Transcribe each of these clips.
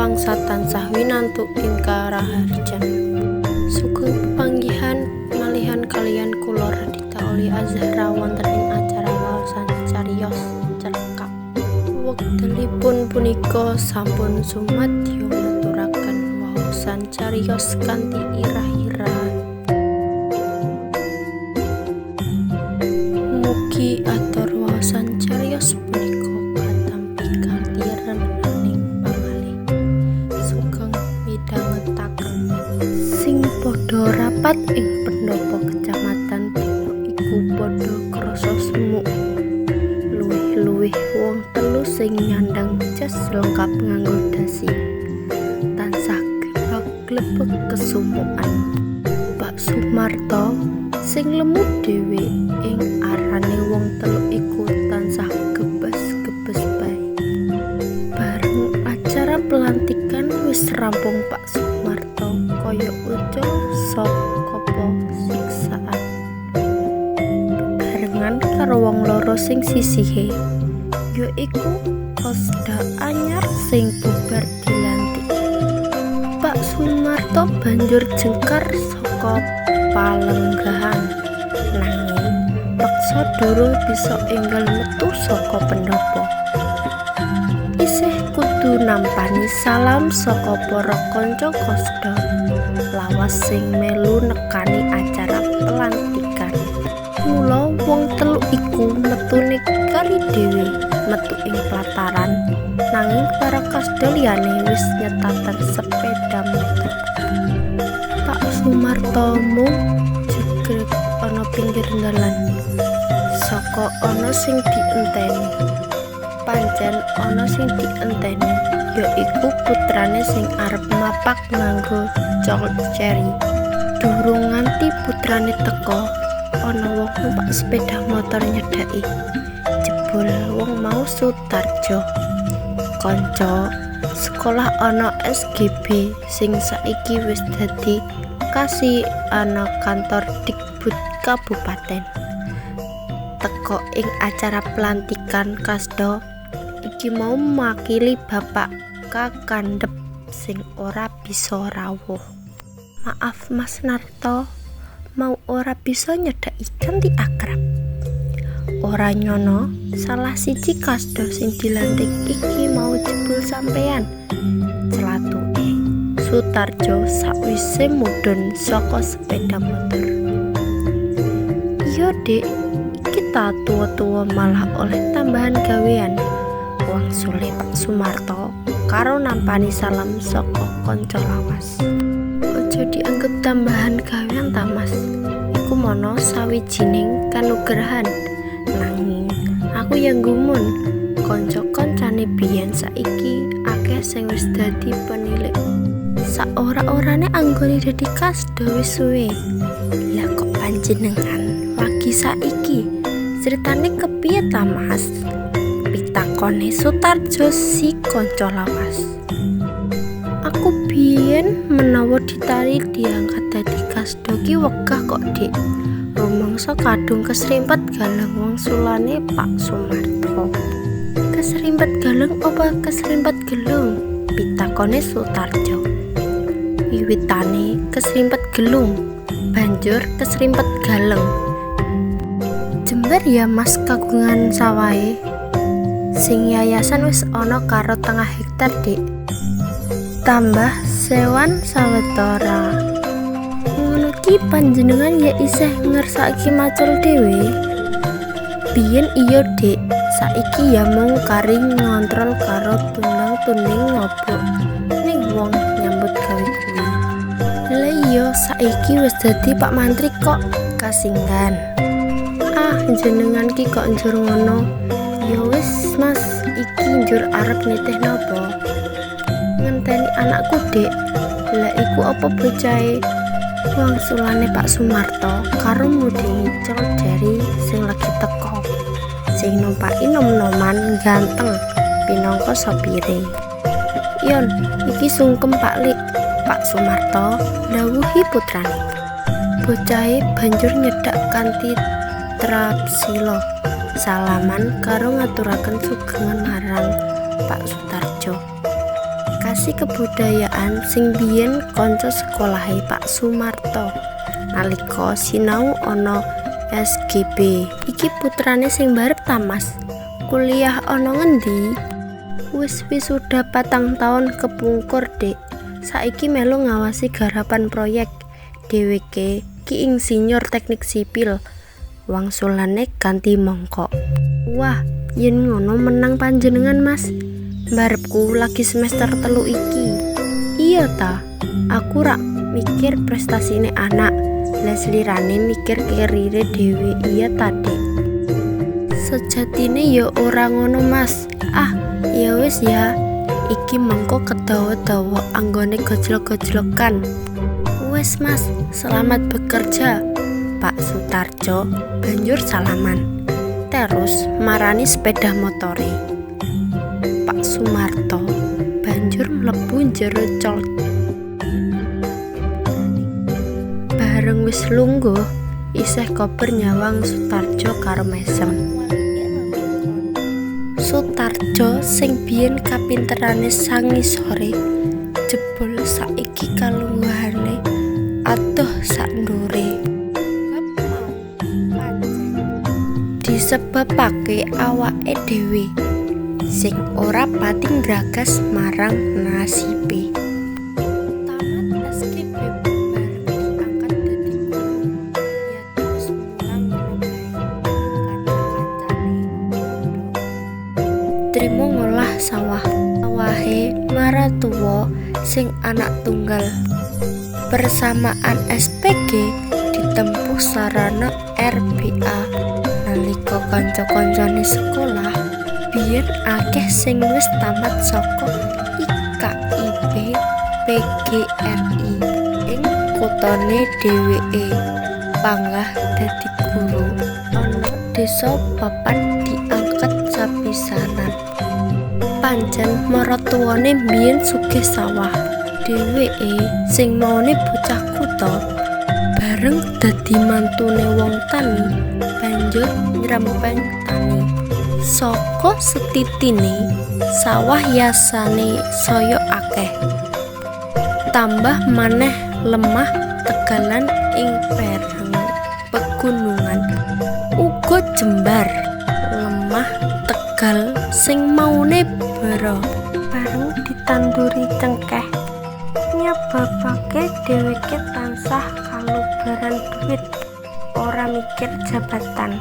wangsa tansah winantuk ing karaharjan. Sugeng pepanggihan malihan kaliyan kula Radhita Oly Azhara wonten ing acara waosan cariyos cekak. Wektalipun punika sampun sumadyo ngaturaken waosan cariyos kanthi irah-irahan. Mugi atur waosan cariyos punika katampi kanthi remenaning pangalih. Sugeng midhangetaken. Sing padha rapat ing pendopo kecamatan Timo iku padha krasa sumuk. Luwih-luwih wong telu sing nyandang jas lengkap nganggo dasi. Tansah glebek kesumukan. Pak Sumarto sing lemu dhewe ing arane wong telu iku tansah gebes-gebes bae. Bareng acara pelantikan wis rampung Pak Sumarto kaya ucul sop kopo siksaan. Barengan karo wong loro sing sisihe yaiku Kosda anyar sing bubar dilantik. Pak Sumarto banjur jengkar saka palenggahan nanging peksa durung bisa enggal metu saka pendopo. Isih kudu nampani salam saka para kanca Kosda lawas sing melu nekani acara pelantikan. Mula wong telu iku metune kari dhewe metu ing pelataran nanging para Kosda liyane wis nyetaten sepeda motor. Pak Sumarto mung jegrek ana pinggir dalan. Saka ana sing dienteni. Pancen ana sing dienteni yaiku putrane sing arep mapak nganggo col ceri. Durung nganti putrane teka, ana wong numpak sepeda motor nyedhaki. Jebul wong mau Sutarjo. Kanca sekolah ana SGB sing saiki wis dadi kasih ana kantor Dikbud Kabupaten. Teko ing acara pelantikan Kosda iki mau makili Bapak Kakandhep sing ora bisa rawuh. Maaf Mas Narto, mau ora bisa nyedhaki kanthi akrab. Ora nyono, salah siji Kosda sing dilantik iki mau jebul sampean. Celatuke Sutarjo sakwise mudhun saka sepeda motor. Iya Dik, kita tua-tua malah oleh tambahan gawean. Wangsule Pak Sumarto karo nampani salam saka kanca lawas. Aja dianggep tambahan gawean ta Mas. Iku mono sawijining kanugrahan. Nanging aku yang gumun. Kanca-kancane biyen saiki akeh sing wis dadi penilik. Saora-orane anggone dadi Kosda wis suwe. Lah kok panjenengan lagi saiki? Ceritane kepiye ta Mas? Pitakone Sutarjo si kanca lawas. Aku biyen menawa ditari diangkat dadi Kosda ki wegah kok Dik. Rumangsa kadung kesrimpet galeng wong sulane Pak Sumarto. Kesrimpet galeng apa kesrimpet gelung? Pitakone Sutarjo. Wiwitane kesrimpet gelung, banjur kesrimpet galeng. Jembar ya Mas kagungan sawahe. Sing yayasan wis ana karo 0,5 hektar Dik. Tambah sewan sawetara. Ngono ki panjenengan ya isih ngersaki macul dhewe. Biyen iya Dik, saiki ya mung karing ngontrol karo tundang-tunding ngobok ning wong nyambut gawe kuwi. Lah iya saiki wis dadi Pak Mantri kok kasinggan. Ah jenengan ki kok njur ngono. Ya wis Mas, iki njur arep nitih napa? Ngenteni anakku Dik. Lah iku apa bocahe? Wangsulane Pak Sumarto karo mudhi col jari sing lagi teko. Sing numpaki nom-noman ganteng pinangka sopire. Yon, iki sungkem Pak Lik. Pak Sumarto ndhawuhi putrane. Bocahe banjur nyedak kanthi trapsila. Salaman karo ngaturaken sugengan marang Pak Sutarjo. ngawasi kebudayaan sing biyen kanca sekolahe Pak Sumarto nalika sinau ana SGB. Iki putrane sing barep tamas. Kuliah ana ngendi? Wis wisuda 4 tahun kepungkur, Dik. Saiki melu ngawasi garapan proyek. Dheweke ki insinyur teknik sipil. Wangsulane ganti mongkok. Wah, yen ngono menang panjenengan, Mas. Mbarepku lagi semester 3 iki. Iya ta, aku rak mikir prestasine anak, leslirane mikir kerire dhewe. Iya tadi. Sejatine ya ora ngono, Mas. Ya wis ya. Iki mengko kedawa-dawa anggone gojlok-gojlokan. Wes Mas, selamat bekerja. Pak Sutarjo banjur salaman. Terus marani sepeda motore. Pak Sumarto banjur mlebu njero col. Bareng wis lungguh, isih kober nyawang Sutarjo karo Mesem. Sutarjo sing biyen kapinterane sangisore jebul saiki kalungguhane adoh sak ndure. Disebabake awake dhewe sing ora pati ngragas marang nasibe. Tamat SGB bareng diangkat dadi guru, ya terus mulang trimo ngolah sawahe maratuwa sing anak tunggal. Persamaan SPG ditempuh sarana RBA. Nalika kanca-kancane sekolah biyen akeh sing wis tamat saka IKIP PGRI ing kutane dheweke panggah dadi guru ana desa papan diangkat sapisanan. Pancen maratuwane biyen sugih sawah. Dheweke sing maune bocah kutha bareng dadi mantune wong tani banjur nyrempeng tani. Saka setitine sawah yasane saya akeh. Tambah maneh lemah tegalan ing pereng pegunungan. Uga jembar lemah tegal sing maune bera bareng ditanduri cengkeh. Nyebabake dheweke tansah kalubaran duit, ora mikir jabatan,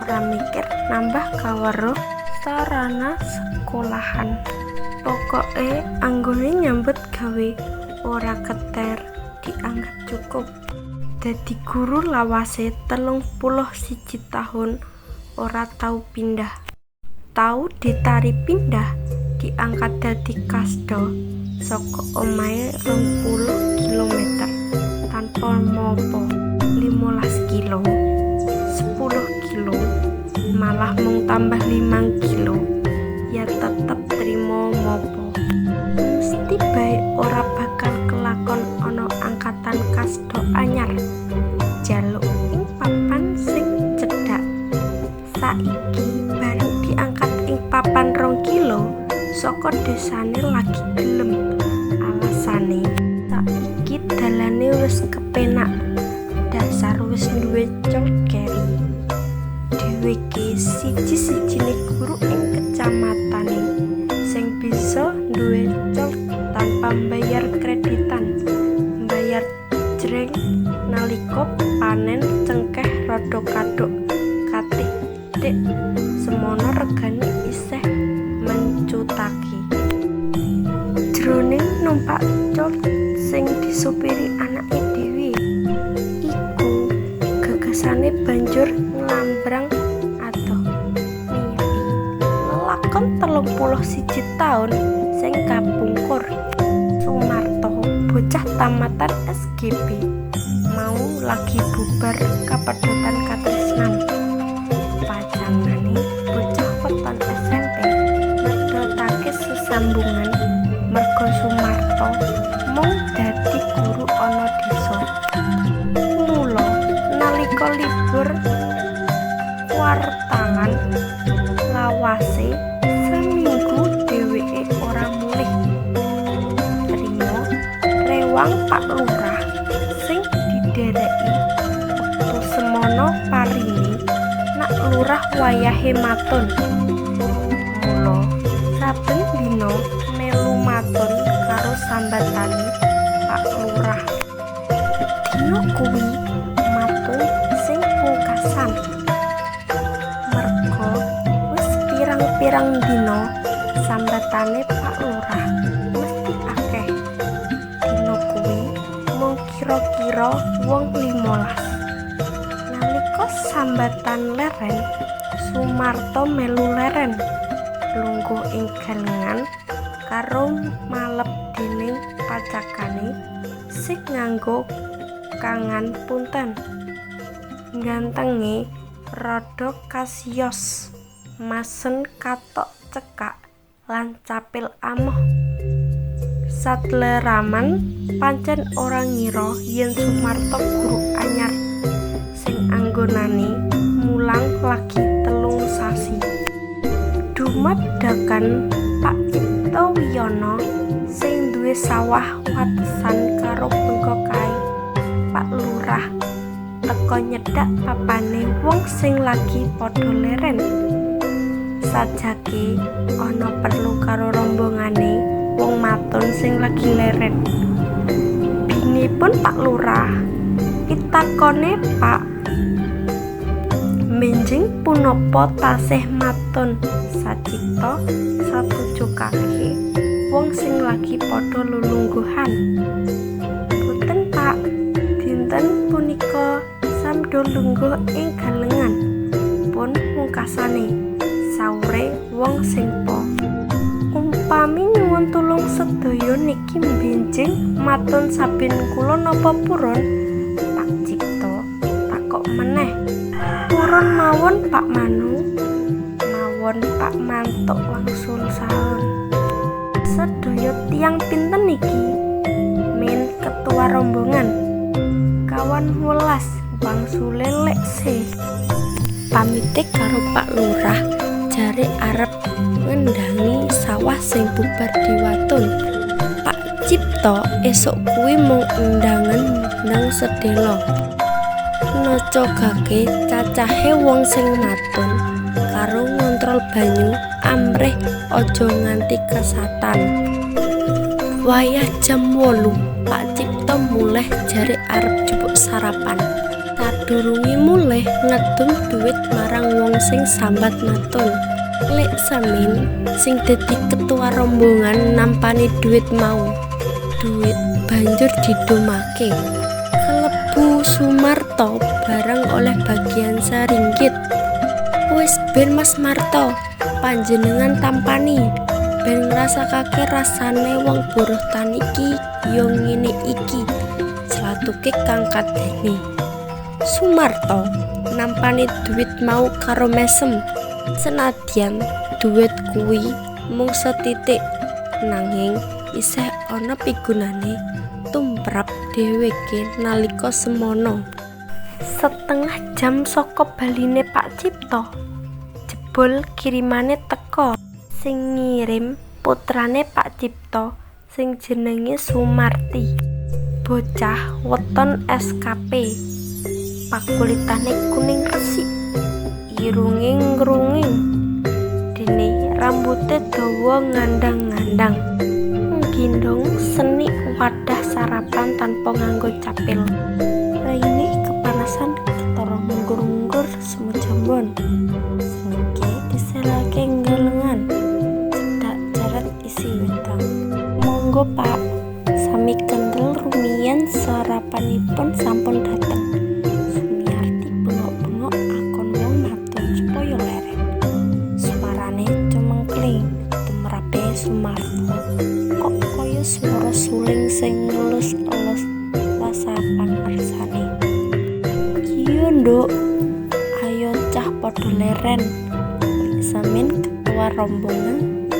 ora mikir nambah kaweruh sarana sekolahan. Pokoke anggone nyambut gawe ora keter dianggap cukup. Dadi guru lawase 31 tahun ora tau pindah. Tau ditari pindah diangkat dadi kasdo saka omahe 20 km tanpa mopo. 15 kilo 10 kilo malah mung tambah 5 kilo ya tetep trimo mopo. Mesti bae ora bakal kelakon ana angkatan kasdo anyar jaluk ing papan sing cedhak. Saiki bareng diangkat ing papan 2 kilo saka desane lagi gelem. Alasane saiki dalane wis kepenak, dasar wis duwe col keri. Dheweke siji-sijine guru ing kecamatane sing bisa duwe col tanpa mbayar kreditan, mbayar jreng nalika panen cengkeh rada kaduk katik dik semono regane isih mencutaki. Jroning numpak col sing disupiri anake dhewe iku gagasane banjur nglambrang adoh mimpi lakon 31 taun sing kapungkur. Sumarto bocah tamatan SGB mau lagi bubar kapedotan katresnan. Pacangane bocah weton SMP medhotake sesambungan mergo Sumarto mung dadi guru ana desa. Mula nalika libur kuartalan lawase seminggu dheweke ora mulih. nyuwang Pak Lurah sing didhereki wektu semono parini nak lurah wayahe matun. Mula saben dina melu matun karo sambatane Pak Lurah. Dina kuwi matun sing pungkasan. Merga wis pirang-pirang dina sambatane Pak Lurah mesti akeh. Dina kuwi mung kira-kira wong 15. Nalika sambatan leren, Sumarto melu leren lungguh ing galengan karo malep dening pacakane sing nganggo kangan punten. Gantenge rada kasios, masen katok cekak lan capil amoh. Satleraman pancen ora ngira yen Sumarto guru anyar sing anggonane mulang lagi 3 sasi. Dumadakan Pak Cipto Wiono sing duwe sawah watesan karo bengkokae Pak Lurah teka nyedak papane wong sing lagi padha leren. Sajake ana perlu karo rombongane wong matun sing lagi leren. Binipun Pak Lurah pitakone, "Pak, menjing punapa tasih matun Sacipto satujukake wong sing lagi padha lulungguhan?" "Boten, Pak, dinten punika samdo lungguh ing galengan pun pungkasane," saure wong sing po. "Umpami nyuwun tulung sedaya niki benjing matun saben kula napa purun?" Pak Cipto takok meneh. "Purun mawon Pak Manu." "Mawon Pak Mantuk," wangsul saun. "Sedaya tiyang pinten niki?" "Min ketua rombongan." "Kawan 12," wangsule leksih. Pamite karo Pak Lurah jare arep ngendangi sawah sing bubar diwatun. Pak Cipto esuk kuwi mung undangan nang sedelo. Nocogake cacahe wong sing matun karo ngontrol banyu amrih aja nganti kesatan. Wayah jam 8 Pak Cipto mulih jare arep jupuk sarapan. Sadurunge mulih ngedum duit marang wong sing sambat matun. Lek Samin sing dadi ketua rombongan nampani duit mau. Duit banjur didomake. Kelebu Sumarto bareng oleh bagian saringgit. "Wis ben Mas Marto, panjenengan tampani ben ngrasakake rasane wong buruh tani iki yo ngene iki," slatuke Kang Kadeni. Sumarto nampani duit mau karo mesem. Senadyan duit kuwi mung setitik nanging isih ana pigunane tumrap dheweke nalika semono. Setengah jam saka baline Pak Cipto, jebul kirimane teka. Sing ngirim putrane Pak Cipto sing jenenge Sumarti. Bocah weton SKP. Pakulitane kuning resik, irunge ngrunging, dene rambute dawa ngandang-ngandang. Gendong seni wadah sarapan tanpa nganggo capil. Raine kepanasan ketara munggur-munggur semu jambon. Senike diselake galengan, cedak jaret isi wedang. "Monggo Pak, sami kendel rumiyin sarapanipun sampun dateng." Sumiarti bengok-bengok akon wong matun supaya leren. Suarane cemengkling tumrape Sumarto. Kok kaya swara suling sing ngelus-elus lasapan ngersane. "Iya, Nduk. Ayo cah padha leren." Samin ketua rombongan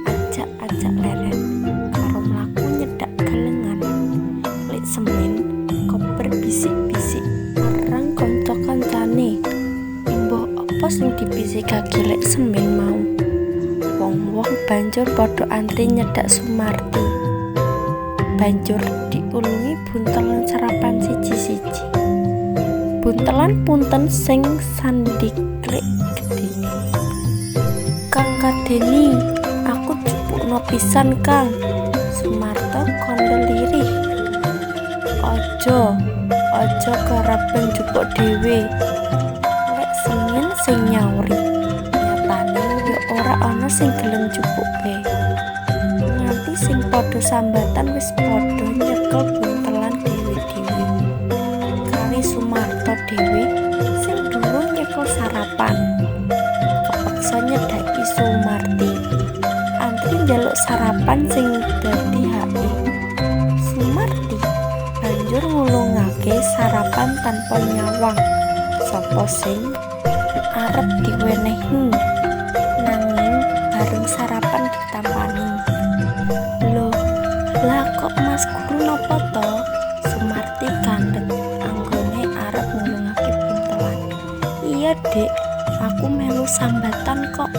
ajak-ajak leren karo mlaku nyedak galengan. Lek Semin koper bisik-bisik marang kanca-kancane. Mbah apa sing dibisikake Lek Semin mau? Wong-wong banjur padha antri nyedak Sumarti. Banjur tulungi buntelan sarapan siji-siji. Buntelan punten sing sandiklik gedene. Kang Kadeni, aku jupukno pisan Kang. Sumarto kondo lirih. Ojo karapen jupuk dhewe. Lek Semin sing nyauri. Nyatane ya ora ana sing gelem jupuke. Nganti sing padha sambatan wis padha nyekel buntelan dhewe-dhewe. Kali Sumarto dhewe sing durung nyekel sarapan. Kepeksa nyedaki Sumarti. Antri njaluk sarapan sing dadi hake. Sumarti banjur ngulungake sarapan tanpa nyawang sapa sing arep diwenehi. Nanging bareng sarapan ditampani. Loh, lah kok Mas Guru napa to? Sumarti kandhet anggone arep ngulungake buntelan. Iya, Dek, aku melu sambatan kok.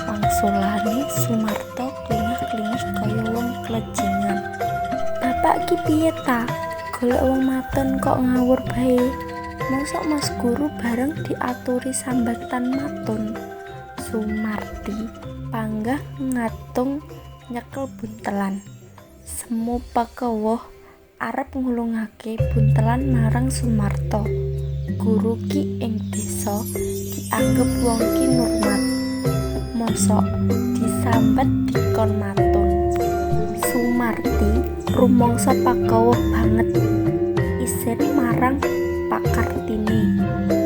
Wangsulane Sumarto klingih-klingih kaya wong klejingan. Bapak ki piye ta? Golek wong maton kok ngawur bae. Mosok Mas Guru bareng diaturi sambatan maton. Sumarti panggah ngatung nyekel buntelan. Semu pakewuh arep ngulungake buntelan marang Sumarto. Guru ki ing desa dianggep wong ki nurmat. Mosok disambat dikon maton. Sumarti rumangsa pakewuh banget. Isin marang Pak Kartini,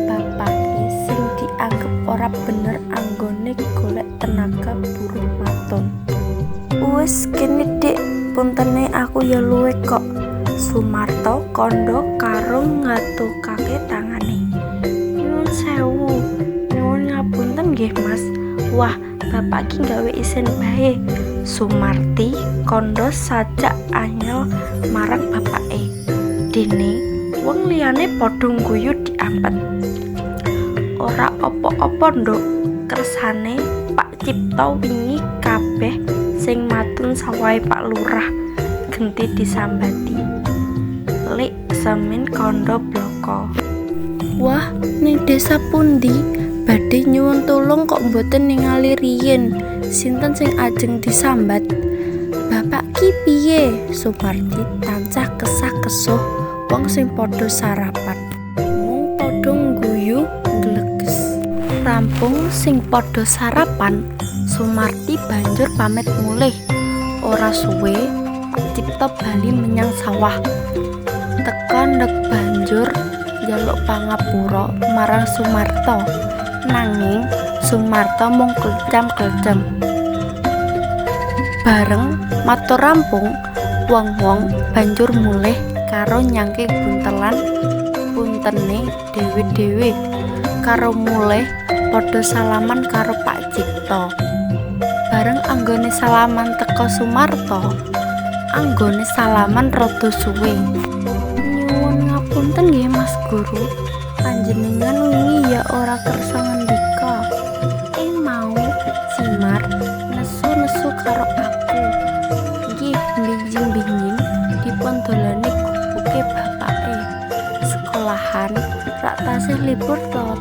bapake sing dianggep ora bener anggone golek tenaga buruh maton. Wis kene Dik, puntene aku ya luwih kok. Sumarto kondo karo ngatukake tangane. Nyuwun sewu, nyuwun ngapunten nggih Mas. Wah, bapak ki gawe isin bae. Sumarti kondo sajak anyel marang bapake. Dene wong liyane padha ngguyu diampet. Ora apa-apa nduk, kersane Pak Cipto wingi kabeh sing matun sawahe Pak Lurah genti disambati. Lek Semin kondo bloko. Wah, ning desa pundi badhe nyuwun tulung kok mboten ningali riyin. Sinten sing ajeng disambat? Bapak ki piye? Sumarti tansah kesah-kesuh wong sing padha sarapan. Mung padha ngguyu ngleges. Rampung sing padha sarapan, Sumarti banjur pamit mulih. Ora suwe Pak Cipto bali menyang sawah. Tekan ndek banjur njaluk pangapura marang Sumarto. Nanging Sumarto mung klecam-klecem. Bareng matur rampung, wong-wong banjur mulih karo nyangke buntelan puntene dhewe-dhewe. Karo mulih padha salaman karo Pak Cipto. Bareng anggone salaman teka Sumarto, anggone salaman rada suwe. Nyuwun ngapunten nggih Mas Guru, panjenengan wingi ya ora kersa ngendika. Mau Simar nesu-nesu karo aku. Nggih, binjing-binjing dipun dolane gubuke bapake. Sekolahan rak tasih libur to.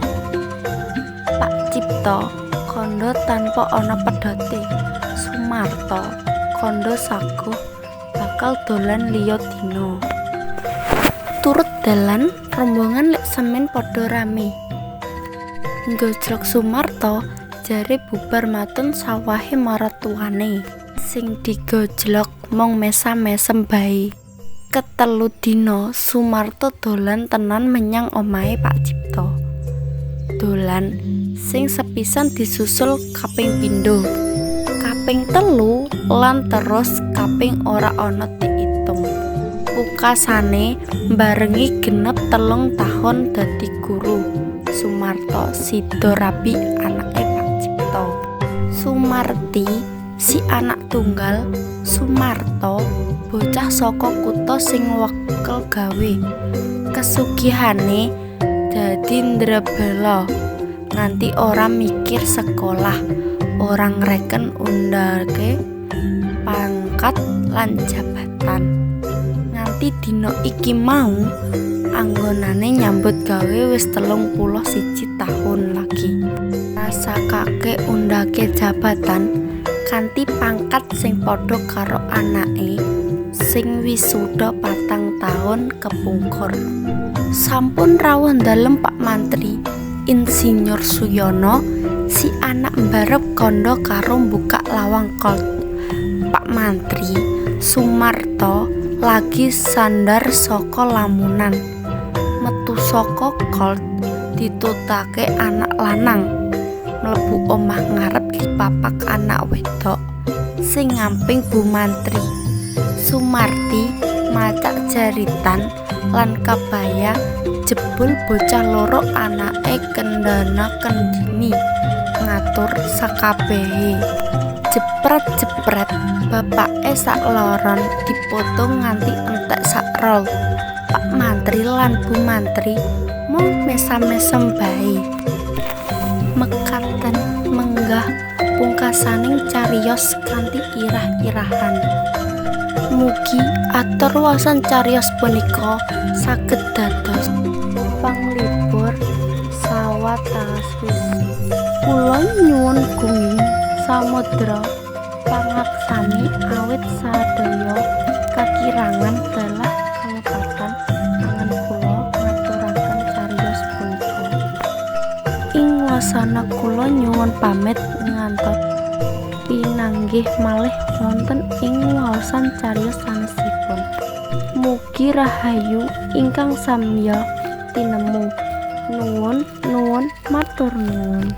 Pak Cipto kondo tanpa ana pedote. Sumarto kondo saguh bakal dolan liya dina. Turut dalan rombongan lek Semin padha rame. Nggojlok Sumarto jare bubar matun sawahe maratuwane. Sing digojlok mung mesam-mesem bae. Ketelu dina Sumarto dolan tenan menyang omahe Pak Cipto. Dolan sing sepisan disusul kaping pindho, kaping telu lan terus kaping ora ana diitung. Pungkasane barengi genep 3 tahun dadi guru. Sumarto sida rabi anake Pak Cipto. Sumarti si anak tunggal. Sumarto bocah saka kutha sing wekel gawe. Kesugihane dadi ndrebela nganti ora mikir sekolah, ora ngreken undhake pangkat lan jabatan. nganti dina iki mau anggonane nyambut gawe wis 31 tahun lagi. Rasa kakek undhake jabatan kanthi pangkat sing padha karo anake sing wisuda 4 tahun kepungkur. Sampun rawuh dalem Pak Mantri Insinyur Suyono, si anak mbarep kandha karo mbukak lawang Colt. Pak Mantri Sumarto lagi sandar saka lamunan, metu saka Colt ditutake anak lanang, mlebu omah ngarep dipapak anak wedok sing ngamping Bu Mantri. Sumarti macak jaritan lan kabaya jebul bocah loro anake kendhana kendhini ngatur sakabehe. Jepret-jepret bapake sak loron dipotong nganti entek sak rol. Pak Mantri lan Bu Mantri mung mesam-mesem bae. Mekaten menggah pungkasaning cariyos kanthi irah-irahan. Mugi aturwasan cariyos punika saged dados panglipur sawatawis. Kula nyuwun gunging samodra pangaksani awit sadaya kakirangan dalah kalepatan angen kula ngaturaken cariyos punika. Ing wasana kula nyuwun pamit ngantos pinanggih malih wonten ing waosan cariyos sanesipun. Mugi rahayu ingkang samya tinemu. Nuwun matur nuwun.